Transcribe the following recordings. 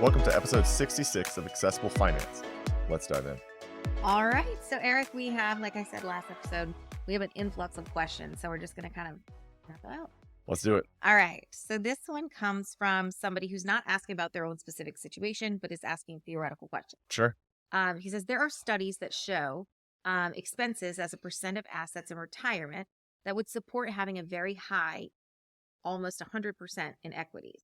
Welcome to episode 66 of Accessible Finance. Let's dive in. All right. So, Eric, we have, like I said last episode, we have an influx of questions. So we're just going to kind of wrap it out. Let's do it. All right. So this one comes from somebody who's not asking about their own specific situation, but is asking theoretical questions. Sure. He says there are studies that show expenses as a percent of assets in retirement that would support having a very high, almost 100% in equities.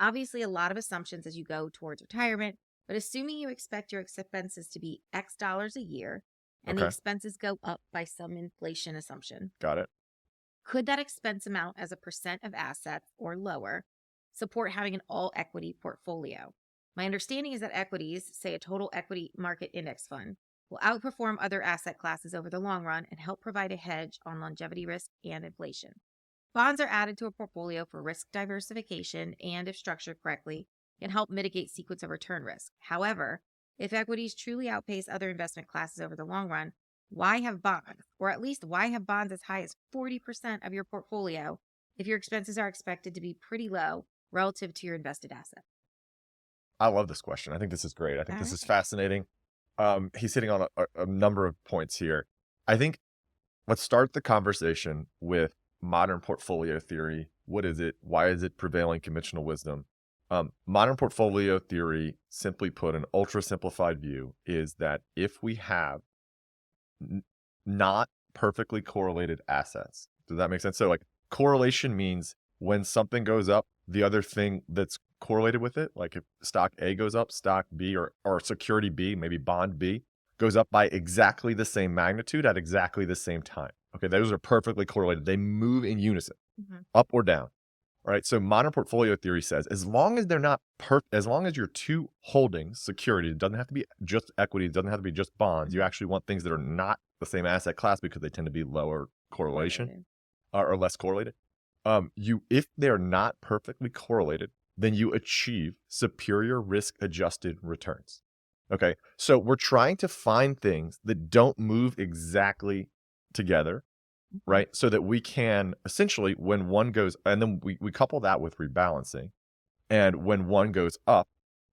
Obviously, a lot of assumptions as you go towards retirement, but assuming you expect your expenses to be X dollars a year and the Okay. expenses go up by some inflation assumption, Got it. could that expense amount as a percent of assets or lower support having an all equity portfolio? My understanding is that equities, say a total equity market index fund, will outperform other asset classes over the long run and help provide a hedge on longevity risk and inflation. Bonds are added to a portfolio for risk diversification and, if structured correctly, can help mitigate sequence of return risk. However, if equities truly outpace other investment classes over the long run, why have bonds, or at least why have bonds as high as 40% of your portfolio if your expenses are expected to be pretty low relative to your invested asset? I love this question. I think this is great. I think All this right. is fascinating. He's hitting on a number of points here. I think let's start the conversation with modern portfolio theory. What is it? Why is it prevailing conventional wisdom? Modern portfolio theory, simply put, an ultra simplified view, is that if we have not perfectly correlated assets, does that make sense? So like correlation means when something goes up, the other thing that's correlated with it, like if stock A goes up, stock B or security B, maybe bond B, goes up by exactly the same magnitude at exactly the same time. Okay, those are perfectly correlated. They move in unison, up or down. All right, so modern portfolio theory says as long as they're not as long as your two holdings, security, it doesn't have to be just equity, it doesn't have to be just bonds. You actually want things that are not the same asset class because they tend to be lower correlation or less correlated. If they're not perfectly correlated, then you achieve superior risk-adjusted returns. Okay, so we're trying to find things that don't move exactly together, right? So that we can essentially, when one goes, and then we couple that with rebalancing, and when one goes up,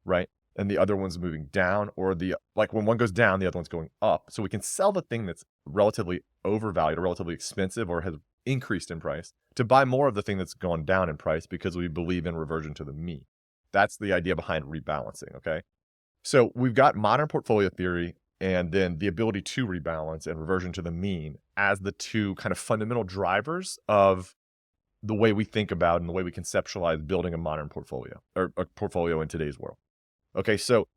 right, and the other one's moving down, or like when one goes down, the other one's going up. So we can sell the thing that's relatively overvalued or relatively expensive or has increased in price to buy more of the thing that's gone down in price because we believe in reversion to the mean. That's the idea behind rebalancing, okay? So we've got modern portfolio theory and then the ability to rebalance and reversion to the mean as the two kind of fundamental drivers of the way we think about and the way we conceptualize building a modern portfolio or a portfolio in today's world. Okay, so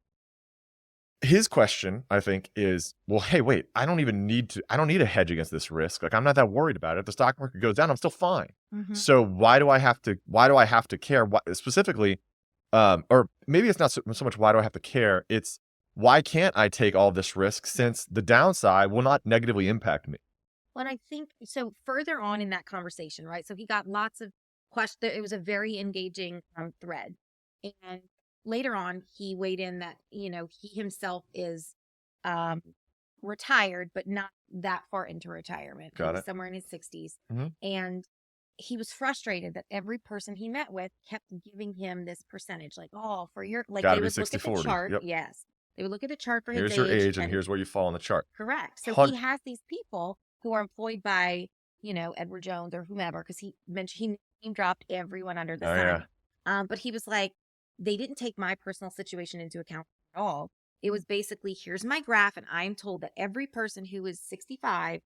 his question, I think, is, well, hey, wait, I don't need a hedge against this risk. Like, I'm not that worried about it. If the stock market goes down, I'm still fine. So why do I have to care? Specifically, or maybe it's not so much why do I have to care? It's why can't I take all this risk since the downside will not negatively impact me? Well, I think so. Further on in that conversation, right? So he got lots of questions. It was a very engaging thread. And later on, he weighed in that, he himself is retired, but not that far into retirement. Got He was it. somewhere in his 60s. Mhm. And he was frustrated that every person he met with kept giving him this percentage, like, oh, for your, like Gotta they be would look at the 60-40. chart. Yep. Yes. They would look at the chart for his Here's your age and and here's where you fall on the chart. correct. So Hun- he has these people who are employed by, Edward Jones or whomever, because he mentioned he name dropped everyone under the Oh, sun. yeah. But he was like, they didn't take my personal situation into account at all. It was basically, here's my graph, and I'm told that every person who is 65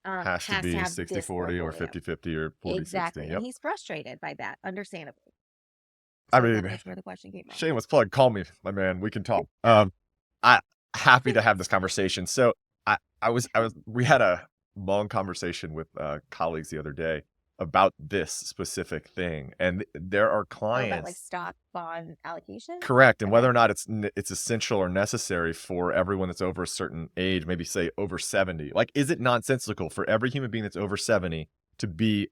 Has to be have 60-40 this or portfolio. 50-50 or 40-60. Exactly. Yep. And he's frustrated by that, understandably. I So mean, that's where the question came from. shameless plug. Call me, my man. We can talk. I happy to have this conversation. So we had a long conversation with colleagues the other day about this specific thing, and there are Oh, clients. about like stock bond allocation? Correct, and whether Okay. or not it's essential or necessary for everyone that's over a certain age, maybe say over 70. Like, is it nonsensical for every human being that's over 70 to be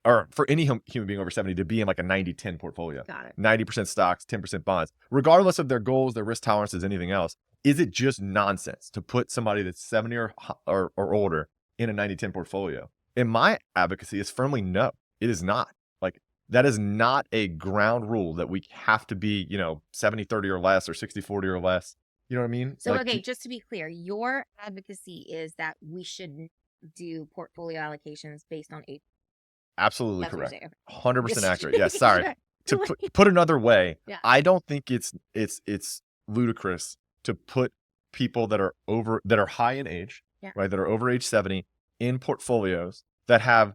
or for any human being over 70 to be in like a 90-10 portfolio? Got it. 90% stocks, 10% bonds, regardless of their goals, their risk tolerances, anything else. Is it just nonsense to put somebody that's 70 or older in a 90-10 portfolio? And my advocacy is firmly no, it is not. Like, That is not a ground rule that we have to be, 70-30 or less or 60-40 or less. You know what I mean? So, okay, just to be clear, your advocacy is that we shouldn't do portfolio allocations based on age. Absolutely That's what you're correct. saying. Okay. 100% Just accurate. Yes, making sorry. sure. To put another way, Yeah. I don't think it's ludicrous to put people that are high in age, Yeah. right, that are over age 70 in portfolios that have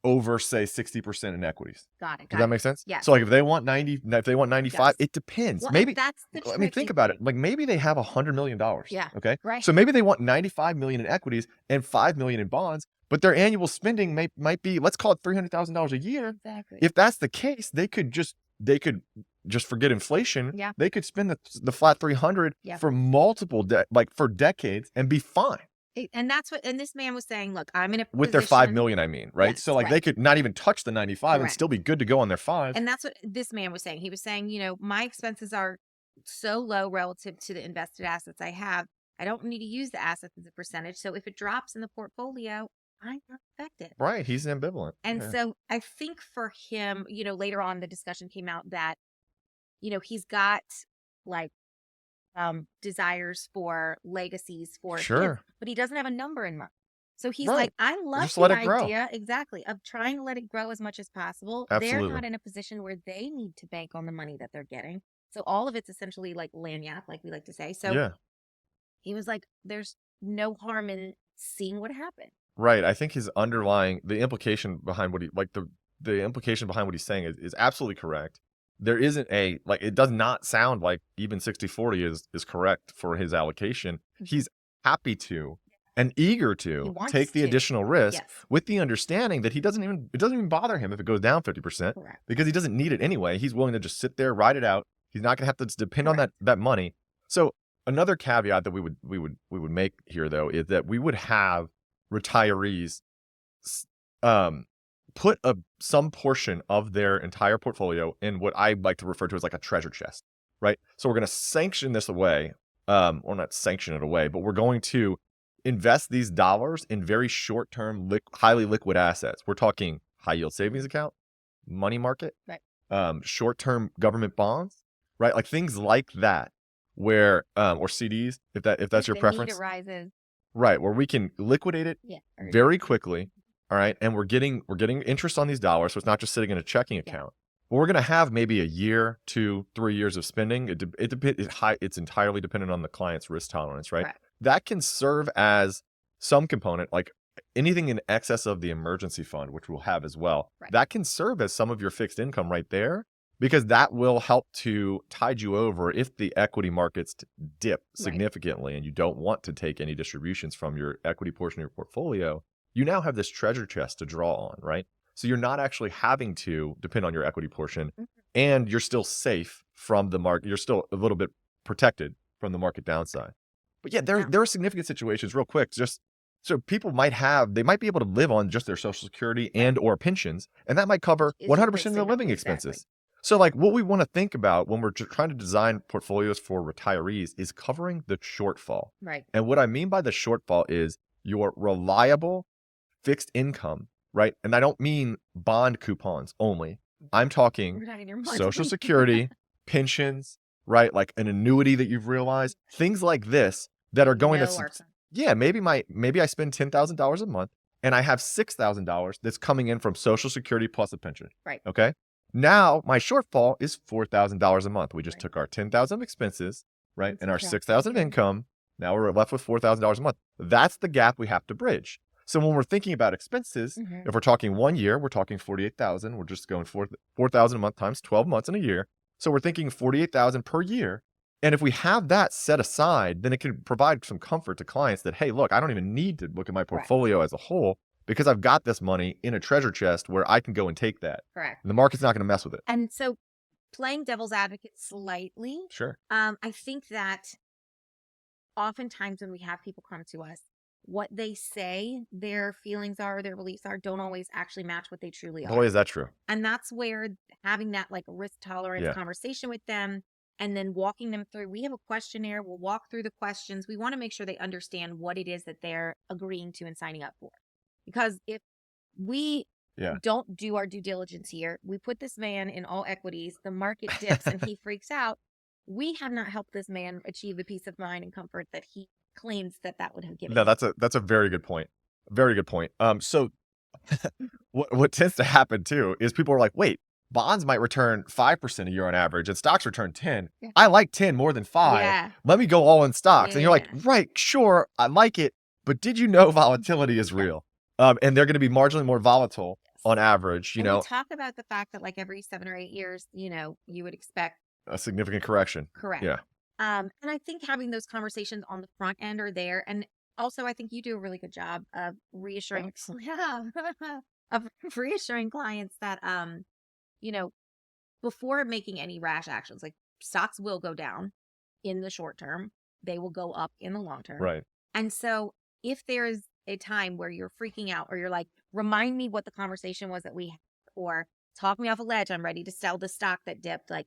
over, say, 60% in equities. Got it. Does that make sense? Yes. So, like, if they want 90, if they want 95, Yes. it depends. Well, Maybe, that's the I mean, think tricky about it. thing. Like, maybe they have $100 million. Yeah. Okay. Right. So maybe they want 95 million in equities and 5 million in bonds, but their annual spending might be, let's call it $300,000 a year. Exactly. If that's the case, they could just forget inflation. Yeah. They could spend the flat 300 Yeah. for for decades and be fine. And that's what, and this man was saying, look, I'm in a With their 5 million, I mean, right? Yes, So like they could not even touch the 95 and Correct. still be good to go on their 5. And that's what this man was saying. He was saying, my expenses are so low relative to the invested assets I have. I don't need to use the assets as a percentage. So if it drops in the portfolio, I'm not affected. Right. He's ambivalent. And so I think for him, later on the discussion came out that, he's got like desires for legacies for his kids, but he doesn't have a number in mind. So he's like, I love Just the let it grow. idea, exactly, of trying to let it grow as much as possible. Absolutely. They're not in a position where they need to bank on the money that they're getting. So all of it's essentially like lagniappe, like we like to say. So Yeah. he was like, there's no harm in seeing what happened. Right. I think his the implication behind what the implication behind what he's saying is absolutely correct. There isn't it does not sound like even 60-40 is correct for his allocation. He's happy to and eager to take the additional risk with the understanding that it doesn't even bother him if it goes down 50%. Correct. Because he doesn't need it anyway. He's willing to just sit there, ride it out. He's not going to have to depend on that money. So another caveat that we would make here though is that we would have retirees put some portion of their entire portfolio in what I like to refer to as like a treasure chest, right? So we're going to sanction this away, or not sanction it away, but we're going to invest these dollars in very short-term, highly liquid assets. We're talking high-yield savings account, money market, right? Short-term government bonds, right? Like things like that, where or CDs, if that's your preference, need rises. Right, where we can liquidate it very quickly. All right. And we're getting interest on these dollars. So it's not just sitting in a checking account. But we're going to have maybe a year, 2, 3 years of spending. It's entirely dependent on the client's risk tolerance, right? That can serve as some component, like anything in excess of the emergency fund, which we'll have as well. That can serve as some of your fixed income right there, because that will help to tide you over if the equity markets dip significantly and you don't want to take any distributions from your equity portion of your portfolio. You now have this treasure chest to draw on, right? So you're not actually having to depend on your equity portion, and you're still safe from the market. You're still a little bit protected from the market downside. But yeah, there are significant situations, real quick, just so people might be able to live on just their Social Security and or pensions, and that might cover 100% of their living expenses. So like what we want to think about when we're trying to design portfolios for retirees is covering the shortfall. Right. And what I mean by the shortfall is your reliable fixed income, right? And I don't mean bond coupons only. I'm talking Social Security, pensions, right? Like an annuity that you've realized, things like this that are going to, maybe I spend $10,000 a month and I have $6,000 that's coming in from Social Security plus a pension. Right. Okay. Now my shortfall is $4,000 a month. We just took our $10,000 of expenses, right? And our $6,000 of income. Now we're left with $4,000 a month. That's the gap we have to bridge. So when we're thinking about expenses, if we're talking 1 year, we're talking $48,000. We're just going $4,000 a month times 12 months in a year. So we're thinking $48,000 per year. And if we have that set aside, then it can provide some comfort to clients that, hey, look, I don't even need to look at my portfolio as a whole because I've got this money in a treasure chest where I can go and take that. Correct. And the market's not going to mess with it. And so playing devil's advocate slightly, I think that oftentimes when we have people come to us, what they say their feelings are, their beliefs are, don't always actually match what they truly are. Boy, is that true. And that's where having that like risk tolerance conversation with them and then walking them through, we have a questionnaire, we'll walk through the questions. We want to make sure they understand what it is that they're agreeing to and signing up for. Because if we Yeah. don't do our due diligence here. We put this man in all equities. The market dips and he freaks out. We have not helped this man achieve the peace of mind and comfort that he claims that that would have given No, him. that's a very good point. Very good point. So what tends to happen too is people are like, wait, bonds might return 5% a year on average and stocks return 10. Yeah. I like 10 more than 5. Yeah. Let me go all in stocks. And you're like, Yeah. right, sure, I like it, but did you know volatility is Yeah. real? And they're going to be marginally more volatile on average, And we talk about the fact that like every 7 or 8 years, you would expect a significant correction. correct. Yeah. And I think having those conversations on the front end are there. And also I think you do a really good job of reassuring of reassuring clients that you know, before making any rash actions, like stocks will go down in the short term, they will go up in the long term. Right. And so if there's a time where you're freaking out or you're like, remind me what the conversation was that we had, or talk me off a ledge, I'm ready to sell the stock that dipped, like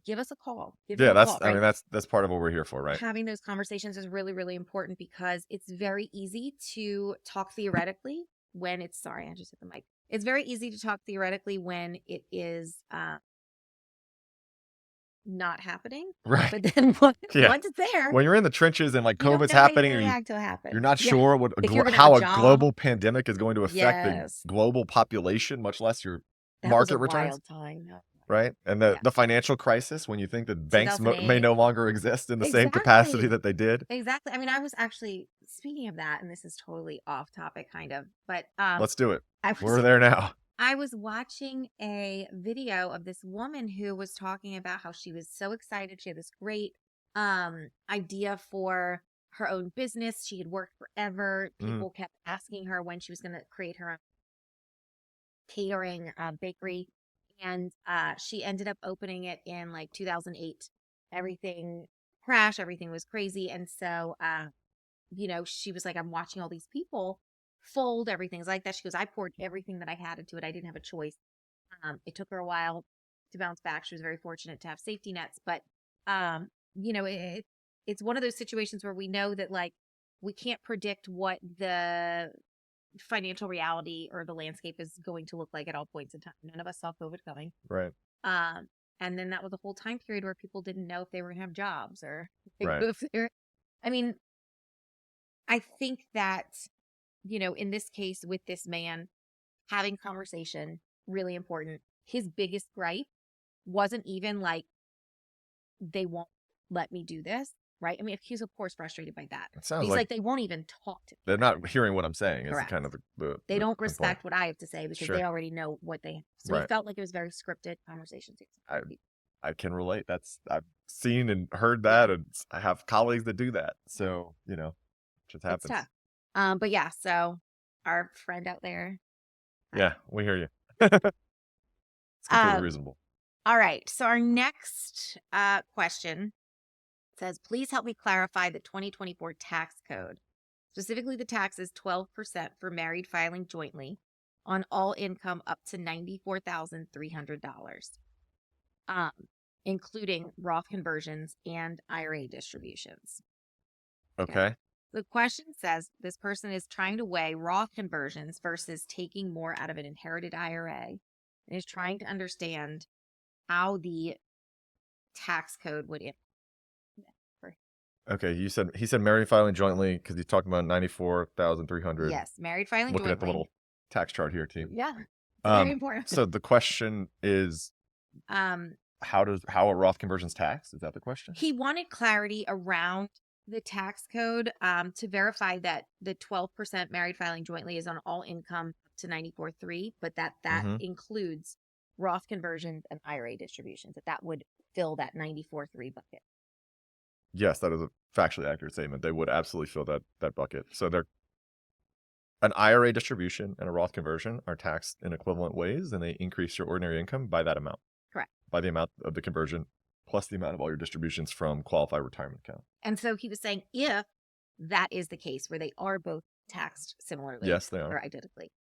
give us a call. Give me Yeah, a call, I right? mean, that's part of what we're here for, right? Having those conversations is really, really important because it's very easy to talk theoretically when it's, sorry, I just hit the mic. It's very easy to talk theoretically when it is not happening. Right. But then Yeah. once it's there, When you're in the trenches and like you don't COVID's know how happening you and react till it happens. you're not Yeah. sure what If you're gonna how have a a job, global pandemic is going to affect yes, the global population, much less your that was a market returns, wild time. right? And Yeah. the financial crisis, when you think that banks may 2008. no longer exist in the same capacity Exactly. that they did. Exactly. I mean, I was actually speaking of that, and this is totally off topic, kind of, but Let's do it. I We're was there now. I was watching a video of this woman who was talking about how she was so excited. She had this great idea for her own business. She had worked forever. Mhm. People kept asking her when she was going to create her own catering bakery, and she ended up opening it in like 2008. Everything crashed, everything was crazy, and so she was like, I'm watching all these people fold, everything's like that. She goes, I poured everything that I had into it. I didn't have a choice. It took her a while to bounce back. She was very fortunate to have safety nets, but it's one of those situations where we know that like we can't predict what the financial reality or the landscape is going to look like at all points in time. None of us saw COVID coming. Right. And then that was a whole time period where people didn't know if they were going to have jobs or Right. if they're, I mean, I think that, in this case with this man, having conversation, really important. His biggest gripe wasn't even like, they won't let me do this, right? I mean, he's of course frustrated by that. It sounds He's like like, they won't even talk to me. they're not hearing what I'm saying is Correct. kind of the They don't point. respect what I have to say because Sure. they already know what they have. So he Right. felt like it was very scripted conversations. I can relate. I've seen and heard that, and I have colleagues that do that. So, it just It's happens. tough. But yeah, so our friend out there. Yeah, we hear you. It's completely reasonable. All right. So our next question says, please help me clarify the 2024 tax code. Specifically, the tax is 12% for married filing jointly on all income up to $94,300, including Roth conversions and IRA distributions. Okay. The question says this person is trying to weigh Roth conversions versus taking more out of an inherited IRA and is trying to understand how the tax code would impact. Okay, he said married filing jointly because he's talking about 94,300. Yes, married filing Looking jointly. at the little tax chart here too. Yeah, very important. So the question is, how are Roth conversions taxed? Is that the question? He wanted clarity around the tax code to verify that the 12% married filing jointly is on all income up to 94.3, but that includes Roth conversions and IRA distributions. That would fill that 94.3 bucket. Yes, that is a factually accurate statement. They would absolutely fill that bucket. So an IRA distribution and a Roth conversion are taxed in equivalent ways, and they increase your ordinary income by that amount. Correct. By the amount of the conversion plus the amount of all your distributions from qualified retirement account. And so he was saying if that is the case where they are both taxed similarly, yes, they are, or identically,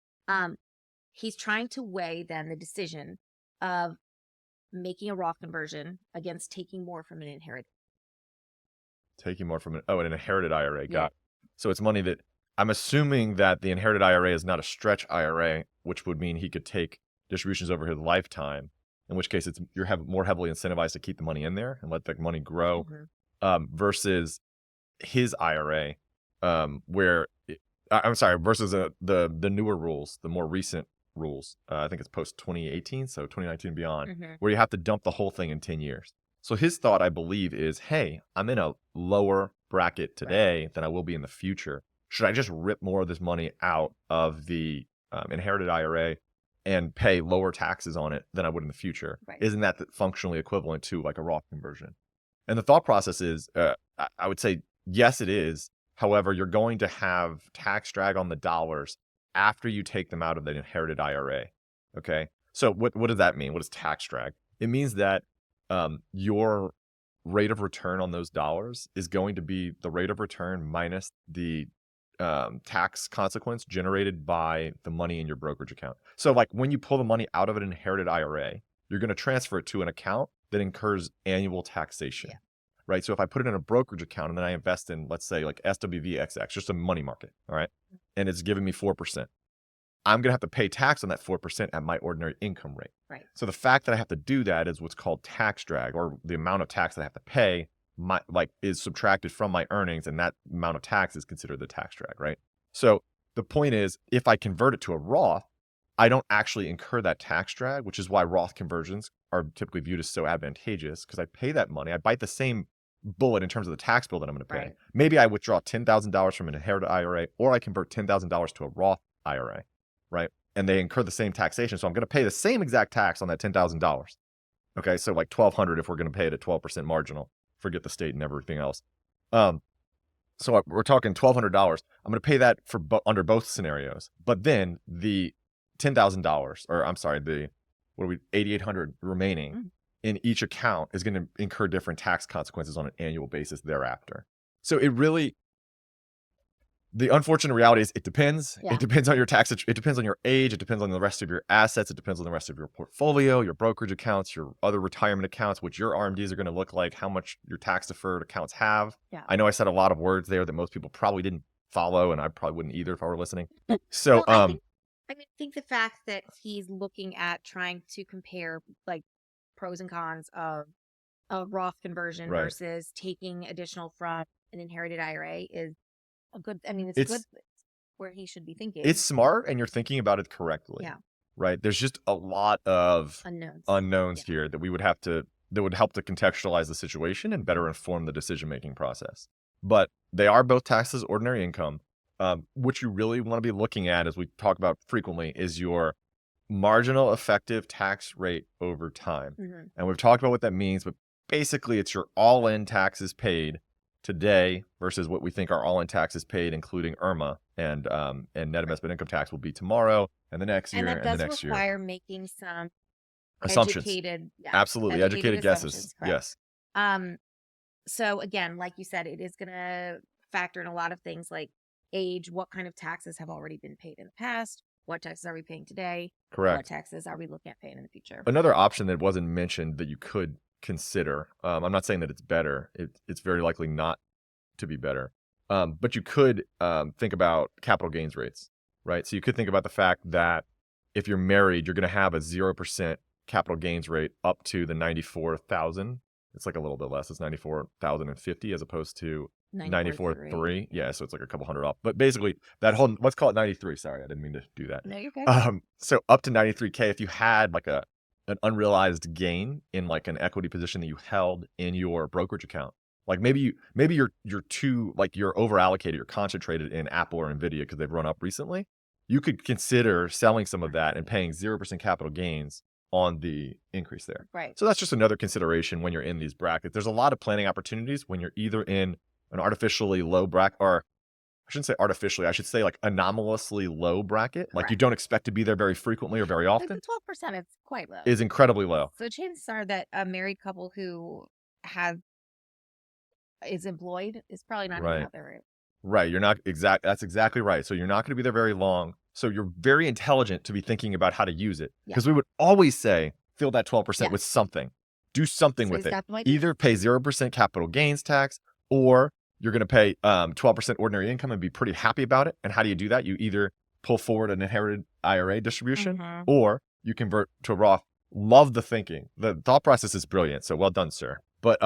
he's trying to weigh then the decision of making a Roth conversion against taking more from an inheritance. Taking more from an inherited IRA. Got it. So it's money that I'm assuming that the inherited IRA is not a stretch IRA which would mean he could take distributions over his lifetime, in which case you're more heavily incentivized to keep the money in there and let the money grow, versus his IRA, I'm sorry, versus the newer rules, the more recent rules. I think it's post 2018, so 2019 beyond, where you have to dump the whole thing in 10 years. So his thought, I believe, is, hey, I'm in a lower bracket today than I will be in the future. Should I just rip more of this money out of the inherited IRA and pay lower taxes on it than I would in the future? Isn't that functionally equivalent to like a Roth conversion? And the thought process is, I would say, yes, it is. However, you're going to have tax drag on the dollars after you take them out of the inherited IRA. Okay. So what does that mean? What is tax drag? It means that your rate of return on those dollars is going to be the rate of return minus the tax consequence generated by the money in your brokerage account. So like when you pull the money out of an inherited IRA, you're going to transfer it to an account that incurs annual taxation. Right. So if I put it in a brokerage account and then I invest in, let's say, like SWVXX, just a money market, all right, and it's giving me 4%, I'm going to have to pay tax on that 4% at my ordinary income rate. Right. So the fact that I have to do that is what's called tax drag, or the amount of tax that I have to pay is subtracted from my earnings, and that amount of tax is considered the tax drag, right? So the point is, if I convert it to a Roth, I don't actually incur that tax drag, which is why Roth conversions are typically viewed as so advantageous, because I pay that money. I bite the same bullet in terms of the tax bill that I'm going to pay. Right. Maybe I withdraw $10,000 from an inherited IRA, or I convert $10,000 to a Roth IRA, right? And they incur the same taxation. So I'm going to pay the same exact tax on that $10,000. Okay, so like $1,200 if we're going to pay it at 12% marginal. Forget the state and everything else. So we're talking $1,200. I'm going to pay that for under both scenarios. But then the $10,000, or I'm sorry, the $8,800 remaining in each account is going to incur different tax consequences on an annual basis thereafter. So the unfortunate reality is it depends. Yeah. It depends on your tax. It depends on your age. It depends on the rest of your assets. It depends on the rest of your portfolio, your brokerage accounts, your other retirement accounts, what your RMDs are going to look like, how much your tax deferred accounts have. Yeah. I know I said a lot of words there that most people probably didn't follow, and I probably wouldn't either if I were listening. So, I think the fact that he's looking at trying to compare like pros and cons of a Roth conversion versus taking additional from an inherited IRA is a good, it's good where he should be thinking. It's smart, and you're thinking about it correctly. Yeah. Right. There's just a lot of unknowns here that that would help to contextualize the situation and better inform the decision-making process. But they are both taxed as ordinary income. What you really want to be looking at, as we talk about frequently, is your marginal effective tax rate over time. And we've talked about what that means, but basically it's your all-in taxes paid today versus what we think our all-in taxes paid, including IRMA and net investment income tax, will be tomorrow and the next year and the next year. And that does require making some assumptions. Absolutely. Educated guesses. Correct. Yes. So again, like you said, it is going to factor in a lot of things like age, what kind of taxes have already been paid in the past, what taxes are we paying today? Correct. What taxes are we looking at paying in the future? Another option that wasn't mentioned that you could consider, I'm not saying that it's better. It's very likely not to be better. But you could think about capital gains rates, right? So you could think about the fact that if you're married, you're going to have a 0% capital gains rate up to the 94,000. It's like a little bit less. It's 94,050 as opposed to 94.3. Yeah, so it's like a couple hundred off. But basically, that whole, let's call it 93. Sorry, I didn't mean to do that. No, you're good. So up to 93K, if you had like an unrealized gain in like an equity position that you held in your brokerage account, like maybe you're too, like you're over allocated, you're concentrated in Apple or Nvidia because they've run up recently, you could consider selling some of that and paying 0% capital gains on the increase there. Right. So that's just another consideration when you're in these brackets. There's a lot of planning opportunities when you're either in an artificially low bracket, or I shouldn't say artificially, I should say like anomalously low bracket. Correct. Like you don't expect to be there very frequently or very often. Like the 12% is quite low. Is incredibly low. So chances are that a married couple who is employed is probably not even out there. Right. You're not that's exactly right. So you're not going to be there very long. So you're very intelligent to be thinking about how to use it. Because we would always say, fill that 12% with something. Do something with it. Either pay 0% capital gains tax, or you're going to pay 12% ordinary income and be pretty happy about it. And how do you do that? You either pull forward an inherited IRA distribution, Mhm. or you convert to a Roth. Love the thinking. The thought process is brilliant. So well done, sir. But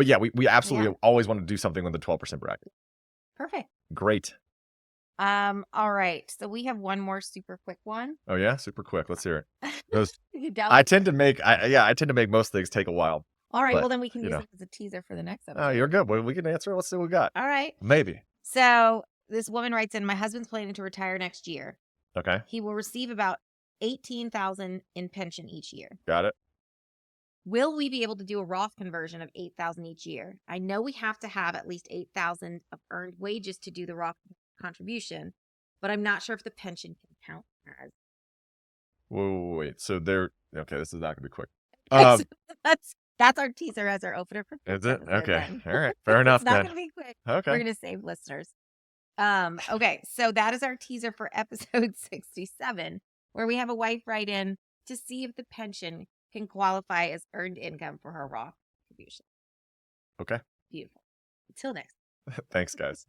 yeah, we absolutely Yeah. always want to do something in the 12% bracket. Perfect. Great. All right. So we have one more super quick one. Oh yeah, super quick. Let's hear it. Those You doubt I it? tend to make I tend to make most things take a while. All right. But Well, then we can you use know, it as a teaser for the next oh, episode. you're good. Well, we can answer. Let's see what we got. All right. Maybe. So this woman writes in, my husband's planning to retire next year. Okay. He will receive about $18,000 in pension each year. Got it. Will we be able to do a Roth conversion of $8,000 each year? I know we have to have at least $8,000 of earned wages to do the Roth contribution, but I'm not sure if the pension can count as. Wait. So okay. This is not gonna be quick. So that's our teaser as our opener for Is this it? episode Okay. then. All right. Fair enough It's not then. going to be quick. Okay. We're going to save listeners. Okay, so that is our teaser for episode 67, where we have a wife write in to see if the pension can qualify as earned income for her Roth contribution. Okay. Beautiful. Until next. Thanks, guys.